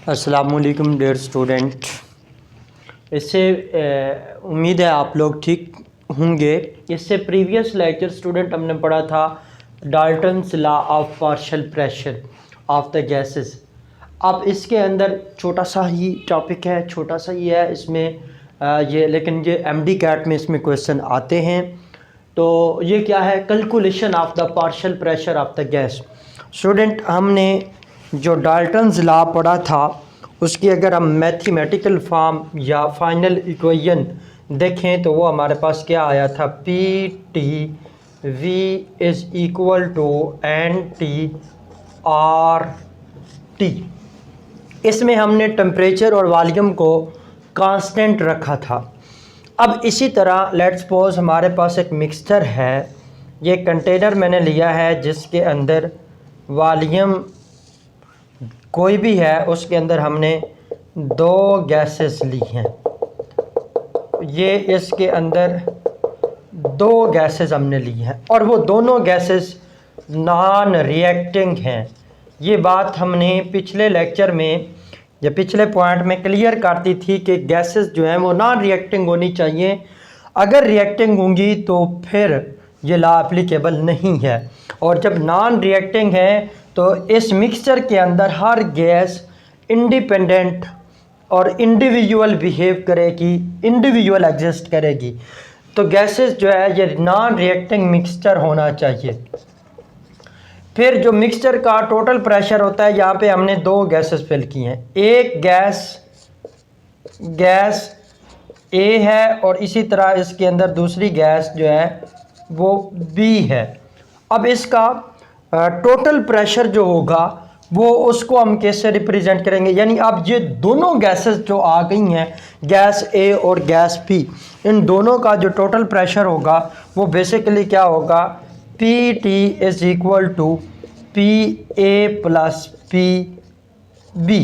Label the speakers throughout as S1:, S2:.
S1: अस्सलामुअलैकुम dear student. इससे उम्मीद है आप लोग ठीक होंगे। इससे प्रीवियस लेक्चर स्टूडेंट हमने पढ़ा था Dalton's law of partial pressure of the gases. अब इसके अंदर छोटा सा ही टॉपिक है, छोटा सा ही है इसमें लेकिन ये एमडी कैट में इसमें क्वेश्चन आते हैं। तो ये क्या है, calculation of the partial pressure of the gas. Student हमने जो डाल्टन्स लॉ पढ़ा था उसकी अगर हम मैथमेटिकल फॉर्म या फाइनल इक्वेशन देखें तो वो हमारे पास क्या आया था, P T V is equal to N T R T. इसमें हमने टेम्परेचर और वॉल्यूम को कांस्टेंट रखा था। अब इसी तरह लेट्स सपोज हमारे पास एक मिक्सचर है, ये कंटेनर मैंने लिया है जिसके अंदर वॉल्यूम कोई भी है, उसके अंदर हमने दो गैसेस ली हैं। ये इसके अंदर दो गैसेस हमने ली हैं और वो दोनों गैसेस नॉन रिएक्टिंग हैं। ये बात हमने पिछले लेक्चर में या पिछले पॉइंट में क्लियर करती थी कि गैसेस जो हैं वो नॉन रिएक्टिंग होनी चाहिए। अगर रिएक्टिंग होंगी तो फिर ये लॉ एप्लीकेबल नहीं है, और जब नॉन रिएक्टिंग है तो इस मिक्सचर के अंदर हर गैस इंडिपेंडेंट और इंडिविजुअल बिहेव करेगी, इंडिविजुअल एग्जिस्ट करेगी। तो गैसेस जो है ये नॉन रिएक्टिंग मिक्सचर होना चाहिए। फिर जो मिक्सचर का टोटल प्रेशर होता है, यहाँ पे हमने दो गैसेस फिल की हैं। एक गैस ए है और इसी तरह इसके अंदर दूसरी गैस जो है वो बी है। अब इसका टोटल प्रेशर जो होगा वो उसको हम कैसे रिप्रेजेंट करेंगे, यानी अब ये दोनों गैसेस जो आ गई हैं, गैस ए और गैस बी, इन दोनों का जो टोटल प्रेशर होगा वो बेसिकली क्या होगा, P T is equal to P A plus P B.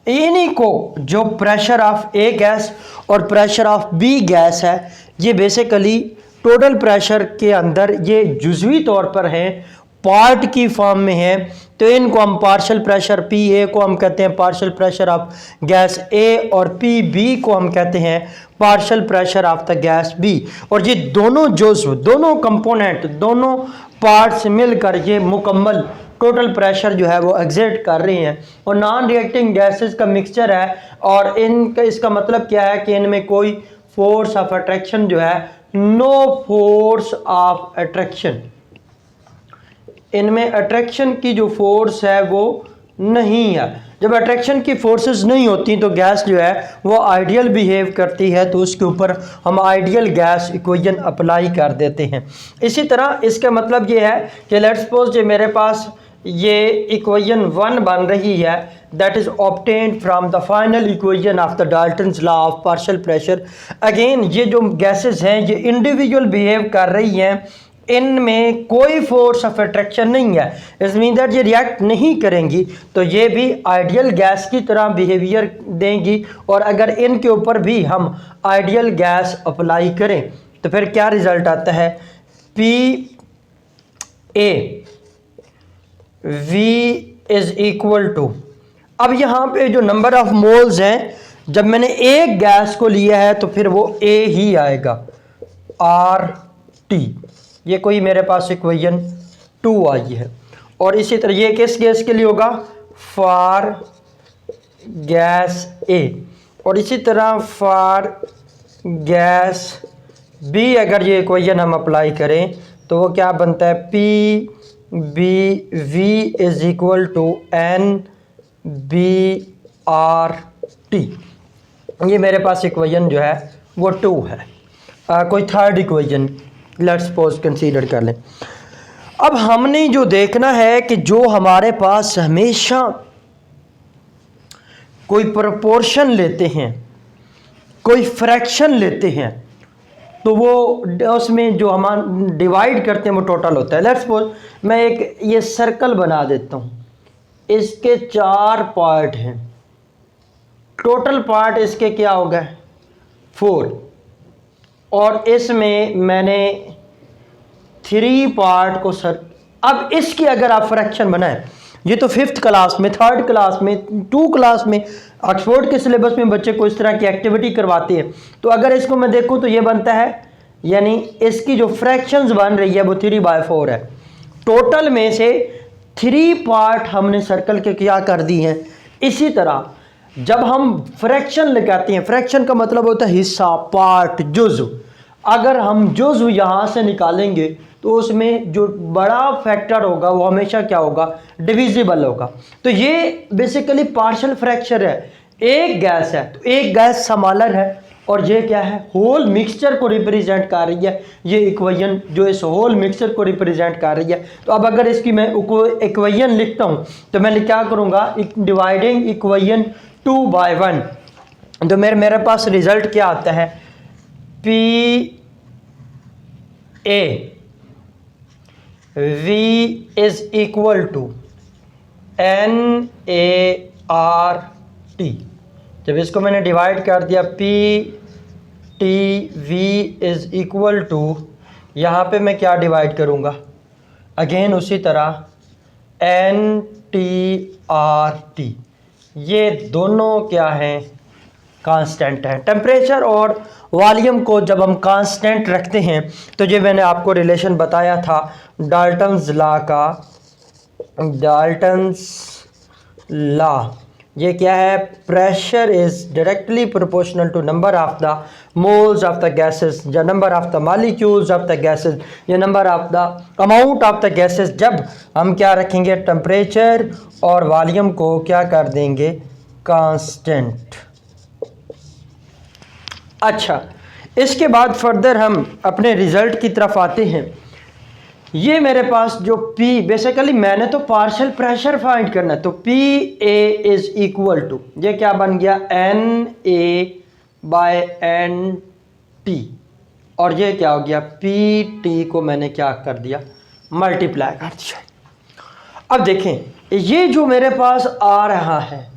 S1: इन्हीं को जो प्रेशर ऑफ ए गैस और प्रेशर ऑफ बी गैस है, ये बेसिकली टोटल प्रेशर के अंदर ये जुज़वी तौर पर हैं, पार्ट की फॉर्म में है। तो इनको हम पार्शियल प्रेशर पी ए को हम कहते हैं partial pressure of gas A, और पी बी को हम कहते हैं partial pressure of the gas B. और ये दोनों जुज़्व, दोनों कंपोनेंट, दोनों पार्ट्स मिलकर ये मुकम्मल टोटल प्रेशर जो है वो एग्जर्ट कर रही हैं। और नॉन रिएक्टिंग गैसेस का मिक्सचर है, और इनका इसका मतलब क्या है कि इनमें कोई फोर्स ऑफ अट्रैक्शन जो है, नो फोर्स ऑफ अट्रैक्शन, इनमें अट्रैक्शन की जो फोर्स है वो नहीं है। जब अट्रैक्शन की फोर्सेस नहीं होती तो गैस जो है वो आइडियल बिहेव करती है, तो उसके ऊपर हम आइडियल गैस इक्वेशन अप्लाई कर देते हैं। इसी तरह इसका मतलब ये है कि लेट्स सपोज ये मेरे पास ये इक्वेशन 1 बन रही है, that is obtained from the final equation of the Dalton's law of partial pressure. Again ये जो गैसेस हैं ये इंडिविजुअल बिहेव कर रही हैं, इनमें कोई फोर्स ऑफ अट्रैक्शन नहीं है, इस मीन दैट ये रिएक्ट नहीं करेंगी, तो ये भी आइडियल गैस की तरह बिहेवियर देंगी। और अगर इनके ऊपर भी हम आइडियल गैस अप्लाई करें तो फिर क्या रिजल्ट आता है, P A V is equal to, अब यहाँ पे जो नंबर ऑफ मोल्स हैं, जब मैंने एक गैस को लिया है तो फिर वो ए ही आएगा, आर टी। ये कोई मेरे पास इक्वेशन 2 आई है। और इसी तरह ये किस गैस के लिए होगा, फॉर गैस ए, और इसी तरह फॉर गैस बी अगर ये इक्वेशन हम अप्लाई करें तो वो क्या बनता है, P B V is equal to N B R T. ये मेरे पास इक्वेशन जो है वो 2 है। कोई third equation let's suppose consider कर लें। अब हमने जो देखना है कि जो हमारे पास हमेशा कोई प्रोपोर्शन लेते हैं, कोई फ्रैक्शन लेते हैं, तो वो उसमें जो हम डिवाइड करते हैं वो टोटल होता है। लेट्स सपोज मैं एक ये सर्कल बना देता हूँ, इसके 4 पार्ट हैं, टोटल पार्ट इसके क्या हो गए 4, और इसमें मैंने 3 पार्ट को अब इसकी अगर आप फ्रैक्शन बनाएं ये तो 5th क्लास में, 3rd क्लास में, 2 क्लास में ऑक्सफोर्ड के सिलेबस में बच्चे को इस तरह की एक्टिविटी करवाती है। तो अगर इसको मैं देखूँ तो ये बनता है, यानी इसकी जो फ्रैक्शंस बन रही है वो 3/4 है। टोटल में से 3 पार्ट हमने सर्कल के क्या कर दी हैं। इसी तरह जब हम फ्रैक्शन लगाते हैं, फ्रैक्शन का मतलब होता है हिस्सा, पार्ट, जुज़। अगर हम जुज़ यहाँ से निकालेंगे तो उसमें जो बड़ा फैक्टर होगा वो हमेशा क्या होगा, डिविजिबल होगा। तो ये बेसिकली पार्शियल फ्रैक्चर है। एक गैस है तो एक गैस समालर है, और ये क्या है, होल मिक्सचर को रिप्रेजेंट कर रही है। ये इक्वेशन जो इस होल मिक्सचर को रिप्रेजेंट कर रही है। तो अब अगर इसकी मैं इक्वेशन लिखता हूँ तो मैं क्या करूँगा, डिवाइडिंग इक्वेशन 2/1, तो मेरे पास रिजल्ट क्या आता है, P A V is equal to NART। जब इसको मैंने डिवाइड कर दिया, PTV इज इक्वल टू, यहाँ पे मैं क्या डिवाइड करूँगा, अगेन उसी तरह NTRT। ये दोनों क्या हैं, कांस्टेंट है। टेम्परेचर और वॉल्यूम को जब हम कांस्टेंट रखते हैं तो ये मैंने आपको रिलेशन बताया था डाल्टन्स लॉ का। डाल्टन्स लॉ ये क्या है, pressure is directly proportional to number of the moles of the gases, या number of the molecules of the gases, या number of the amount of the gases. जब हम क्या रखेंगे, टेम्परेचर और वॉल्यूम को क्या कर देंगे, कांस्टेंट। अच्छा, इसके बाद फर्दर हम अपने रिजल्ट की तरफ आते हैं। ये मेरे पास जो P, बेसिकली मैंने तो पार्शियल प्रेशर फाइंड करना है, तो PA इज इक्वल टू, ये क्या बन गया, NA/NT, और ये क्या हो गया, PT को मैंने क्या कर दिया, मल्टीप्लाई कर दिया। अब देखें, ये जो मेरे पास आ रहा है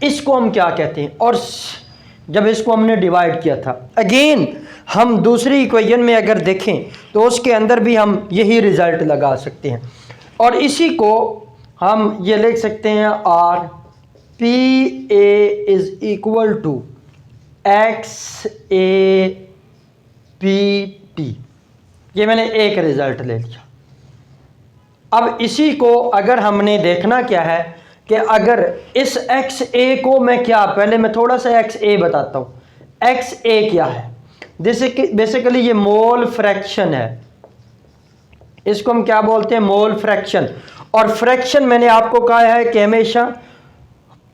S1: इसको हम क्या कहते हैं, और जब इसको हमने डिवाइड किया था, अगेन हम दूसरी इक्वेशन में अगर देखें तो उसके अंदर भी हम यही रिजल्ट लगा सकते हैं, और इसी को हम ये लिख सकते हैं, PA is equal to XAPT। ये मैंने एक रिजल्ट ले लिया। अब इसी को अगर हमने देखना क्या है कि अगर इस XA को मैं क्या, पहले मैं थोड़ा सा XA बताता हूँ। XA क्या है, जैसे कि बेसिकली ये मोल फ्रैक्शन है, इसको हम क्या बोलते हैं, मोल फ्रैक्शन। और फ्रैक्शन मैंने आपको कहा है कि हमेशा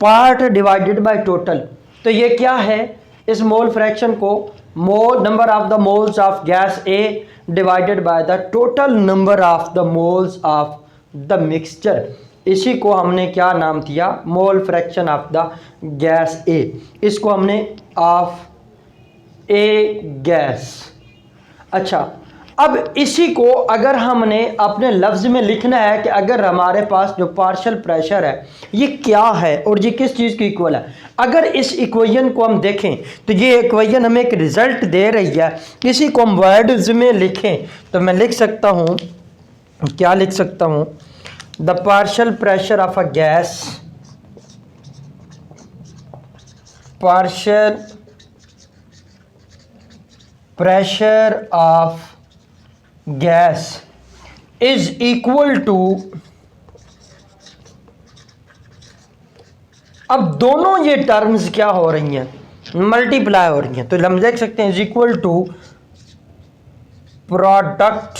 S1: पार्ट डिवाइडेड बाय टोटल। तो ये क्या है, इस मोल फ्रैक्शन को mole, number of the moles of gas A divided by the total number of the moles of the mixture, इसी को हमने क्या नाम दिया, mole fraction of the gas A। इसको हमने ऑफ ए गैस। अच्छा, अब इसी को अगर हमने अपने लफ्ज़ में लिखना है कि अगर हमारे पास जो पार्शियल प्रेशर है ये क्या है और ये किस चीज़ की इक्वल है। अगर इस इक्वेशन को हम देखें तो ये इक्वेशन हमें एक रिज़ल्ट दे रही है, इसी को हम वर्ड्स में लिखें तो मैं लिख सकता हूँ, क्या लिख सकता हूँ, the partial pressure of a gas, partial pressure of gas is equal to, अब दोनों ये टर्म्स क्या हो रही हैं, मल्टीप्लाई हो रही हैं, तो हम देख सकते हैं is equal to product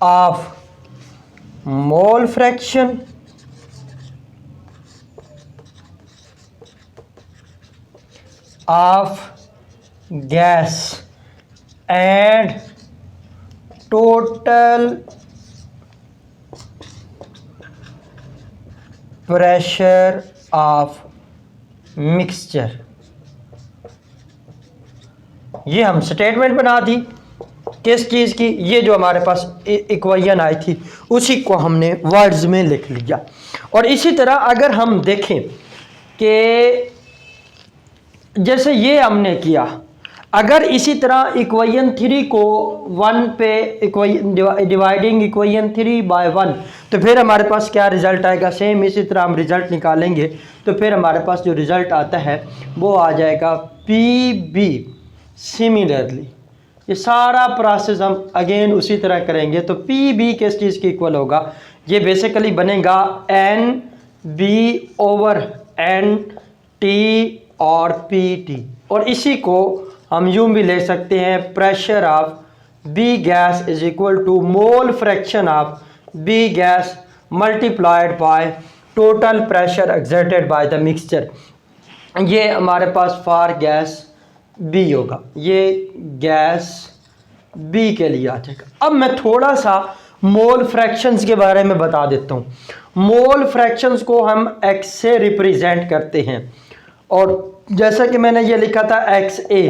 S1: of mole fraction of gas and total pressure of mixture. ये हम स्टेटमेंट बना दी किस चीज़ की, ये जो हमारे पास इक्वेशन आई थी उसी को हमने वर्ड्स में लिख लिया। और इसी तरह अगर हम देखें कि जैसे ये हमने किया, अगर इसी तरह इक्वेशन 3 को 1 पे डिवाइडिंग इक्वेशन 3/1, तो फिर हमारे पास क्या रिज़ल्ट आएगा, सेम इसी तरह हम रिज़ल्ट निकालेंगे। तो फिर हमारे पास जो रिज़ल्ट आता है वो आ जाएगा PB। सिमिलरली ये सारा प्रोसेस हम अगेन उसी तरह करेंगे। तो PB किस चीज़ की इक्वल होगा, ये बेसिकली बनेगा NB ओवर NT और PT, और इसी को हम यूँ भी ले सकते हैं, pressure of B gas is equal to mole fraction of B gas multiplied by total pressure exerted by the mixture. ये हमारे पास फॉर गैस B होगा, ये गैस B के लिए आ जाएगा। अब मैं थोड़ा सा मोल फ्रैक्शंस के बारे में बता देता हूँ। मोल फ्रैक्शंस को हम X से रिप्रेजेंट करते हैं, और जैसा कि मैंने ये लिखा था XA,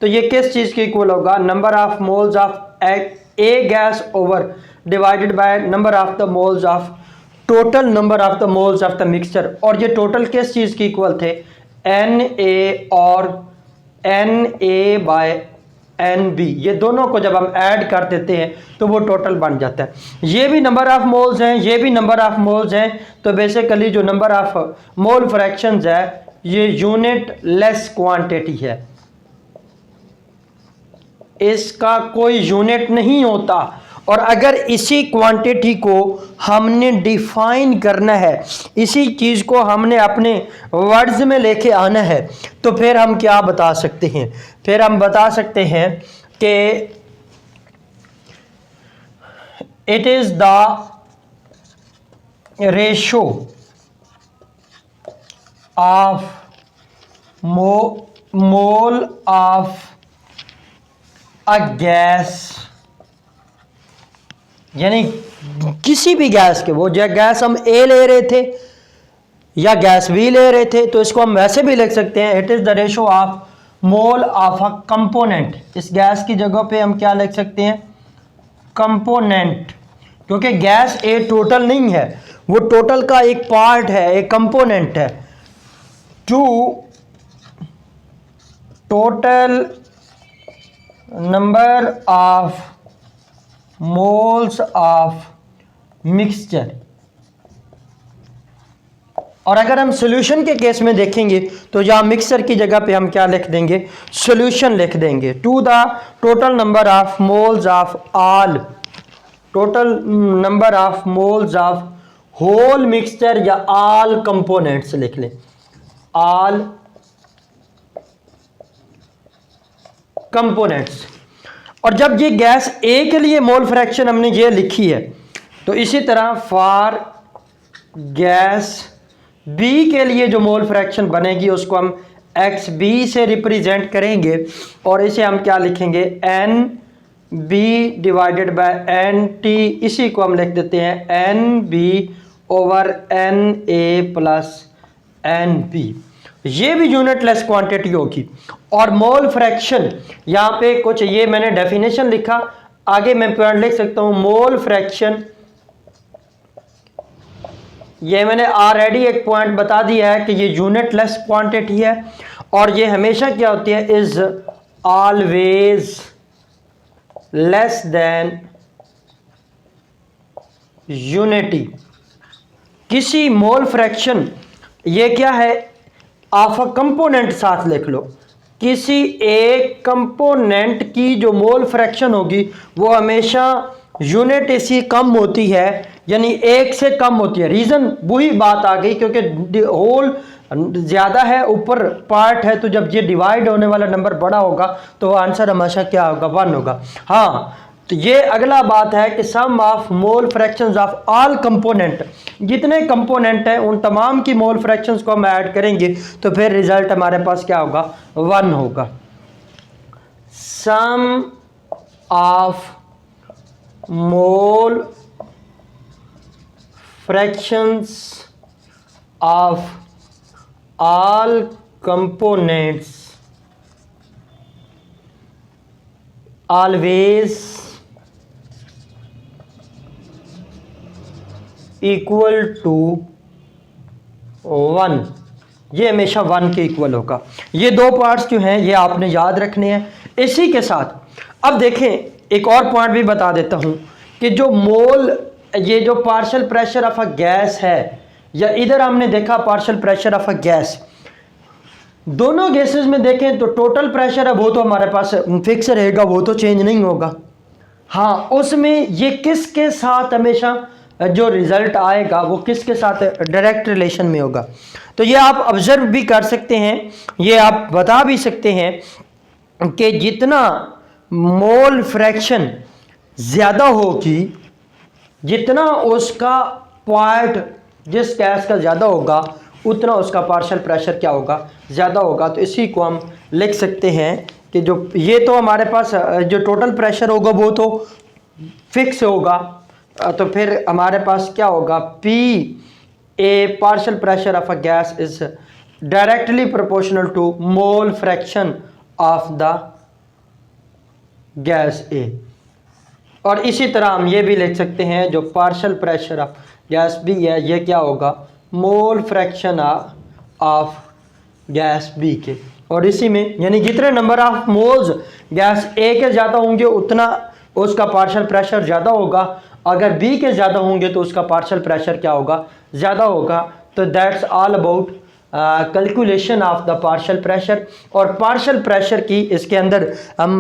S1: तो ये किस चीज़ के इक्वल होगा, number of moles of A gas over divided by number of the moles of total number of the moles of the mixture. और ये टोटल किस चीज़ के इक्वल थे, Na और Na बाय NB, ये दोनों को जब हम ऐड कर देते हैं तो वो टोटल बन जाता है। ये भी नंबर ऑफ मोल्स हैं, ये भी नंबर ऑफ मोल्स हैं, तो बेसिकली जो नंबर ऑफ मोल फ्रैक्शंस है ये यूनिट लेस क्वांटिटी है, इसका कोई यूनिट नहीं होता। और अगर इसी क्वांटिटी को हमने डिफाइन करना है, इसी चीज़ को हमने अपने वर्ड्स में लेके आना है, तो फिर हम क्या बता सकते हैं, फिर हम बता सकते हैं कि it is the ratio of mole of a gas, यानी किसी भी गैस के, वो जो गैस हम A ले रहे थे या गैस B ले रहे थे, तो इसको हम वैसे भी लिख सकते हैं, it is the ratio of mole of a component. इस गैस की जगह पे हम क्या लिख सकते हैं, कंपोनेंट, क्योंकि गैस A टोटल नहीं है, वो टोटल का एक पार्ट है, एक कंपोनेंट है। To total number of moles of mixture. और अगर हम सॉल्यूशन के केस में देखेंगे तो यहाँ मिक्सचर की जगह पे हम क्या लिख देंगे, सॉल्यूशन लिख देंगे। To the total number of moles of all, total number of moles of whole mixture या ऑल कंपोनेंट्स लिख लें, ऑल कंपोनेंट्स। और जब ये गैस A के लिए मोल फ्रैक्शन हमने ये लिखी है, तो इसी तरह फॉर गैस B के लिए जो मोल फ्रैक्शन बनेगी उसको हम XB से रिप्रेजेंट करेंगे, और इसे हम क्या लिखेंगे, NB डिवाइडेड बाय NT, इसी को हम लिख देते हैं NB over NA plus NB। ये भी यूनिट लेस क्वांटिटी होगी। और मोल फ्रैक्शन, यहाँ पे कुछ ये मैंने डेफिनेशन लिखा, आगे मैं पॉइंट लिख सकता हूँ। मोल फ्रैक्शन, ये मैंने ऑलरेडी एक पॉइंट बता दिया है कि ये यूनिट लेस क्वांटिटी है, और ये हमेशा क्या होती है, is always less than unity. किसी मोल फ्रैक्शन, ये क्या है, ऑफ अ कंपोनेंट साथ लिख लो, किसी एक कंपोनेंट की जो मोल फ्रैक्शन होगी वो हमेशा यूनिट इसी कम होती है, यानी एक से कम होती है। रीज़न वही बात आ गई, क्योंकि होल ज़्यादा है, ऊपर पार्ट है, तो जब ये डिवाइड होने वाला नंबर बड़ा होगा तो आंसर हमेशा क्या होगा, 1 होगा। हाँ, तो ये अगला बात है कि sum of mole fractions of all component, जितने कंपोनेंट हैं उन तमाम की मोल फ्रैक्शंस को हम ऐड करेंगे तो फिर रिजल्ट हमारे पास क्या होगा, 1 होगा। Sum of mole fractions of all components always equal to 1, ये हमेशा 1 के इक्वल होगा। ये दो पार्ट्स जो हैं ये आपने याद रखने हैं। इसी के साथ अब देखें, एक और पॉइंट भी बता देता हूं कि जो मोल ये जो partial pressure of a gas है, या इधर हमने देखा partial pressure of a gas, दोनों गैसेस में देखें तो टोटल प्रेशर है वो तो हमारे पास फिक्स रहेगा, वो तो चेंज नहीं होगा। हाँ, उसमें ये किसके साथ हमेशा जो रिज़ल्ट आएगा वो किसके साथ डायरेक्ट रिलेशन में होगा। तो ये आप ऑब्जर्व भी कर सकते हैं, ये आप बता भी सकते हैं कि जितना मोल फ्रैक्शन ज़्यादा होगी, जितना उसका पॉइंट जिस गैस का ज़्यादा होगा उतना उसका पार्शियल प्रेशर क्या होगा, ज़्यादा होगा। तो इसी को हम लिख सकते हैं कि जो ये तो हमारे पास जो टोटल प्रेशर होगा वो तो फिक्स होगा, तो फिर हमारे पास क्या होगा, P A partial pressure of a gas is directly proportional to mole fraction of the gas A. और इसी तरह हम ये भी लिख सकते हैं जो partial pressure of gas B है ये क्या होगा, mole fraction of gas B के। और इसी में यानी जितने number of moles gas A के ज़्यादा होंगे उतना उसका पार्शियल प्रेशर ज़्यादा होगा, अगर बी के ज़्यादा होंगे तो उसका पार्शियल प्रेशर क्या होगा, ज़्यादा होगा। तो that's all about calculation of the partial pressure. और पार्शियल प्रेशर की इसके अंदर हम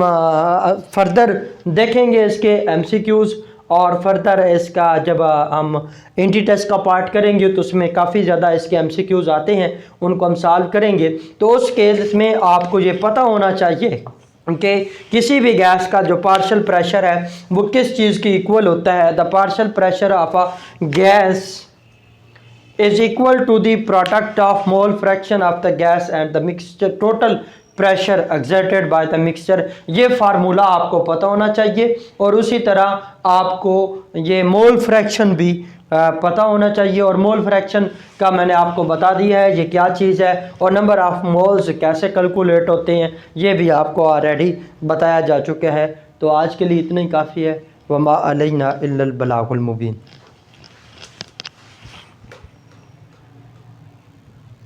S1: फर्दर देखेंगे इसके एमसीक्यूज़, और फर्दर इसका जब हम इंटी टेस्ट का पार्ट करेंगे तो उसमें काफ़ी ज़्यादा इसके एमसीक्यूज़ आते हैं, उनको हम सॉल्व करेंगे। तो उस केस में आपको ये पता होना चाहिए कि किसी भी गैस का जो पार्शियल प्रेशर है वो किस चीज़ की इक्वल होता है। The partial pressure of a gas is equal to the product of mole fraction of the gas and the mixture total pressure exerted by the mixture। ये फार्मूला आपको पता होना चाहिए, और उसी तरह आपको ये मोल फ्रैक्शन भी पता होना चाहिए। और मोल फ्रैक्शन का मैंने आपको बता दिया है ये क्या चीज़ है, और नंबर ऑफ़ मोल्स कैसे कैलकुलेट होते हैं ये भी आपको ऑलरेडी बताया जा चुका है। तो आज के लिए इतना ही काफ़ी है। वमा अलैना इल्लल बलागुल मुबीन।